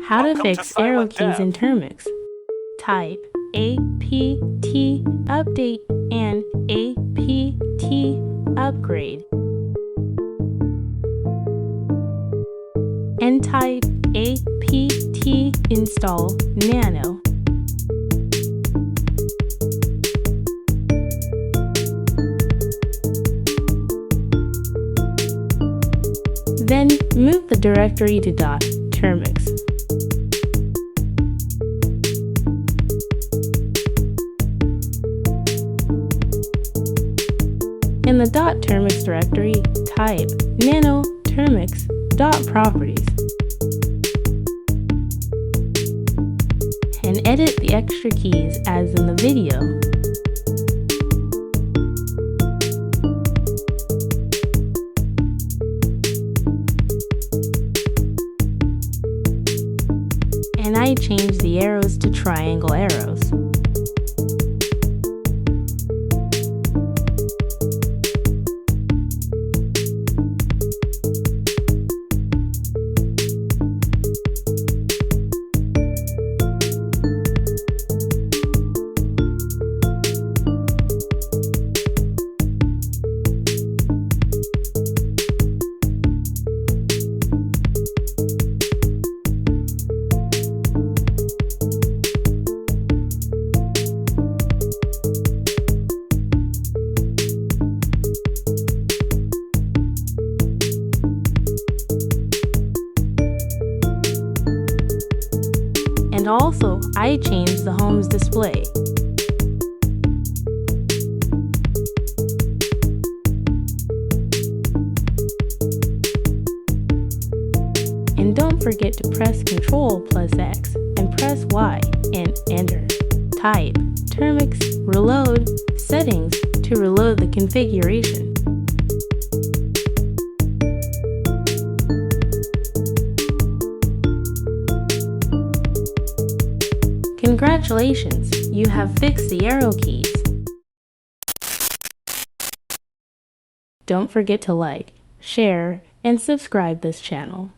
How to fix arrow keys in Termux. Type apt update and apt upgrade. And type apt install nano. Then move the directory to .termux. In the .termux directory, type nano termux .properties and edit the extra keys as in the video. And I change the arrows to triangle arrows. And also, I changed the home's display. And don't forget to press Ctrl plus X and press Y and enter. Type Termux reload settings to reload the configuration. Congratulations, you have fixed the arrow keys. Don't forget to like, share, and subscribe this channel.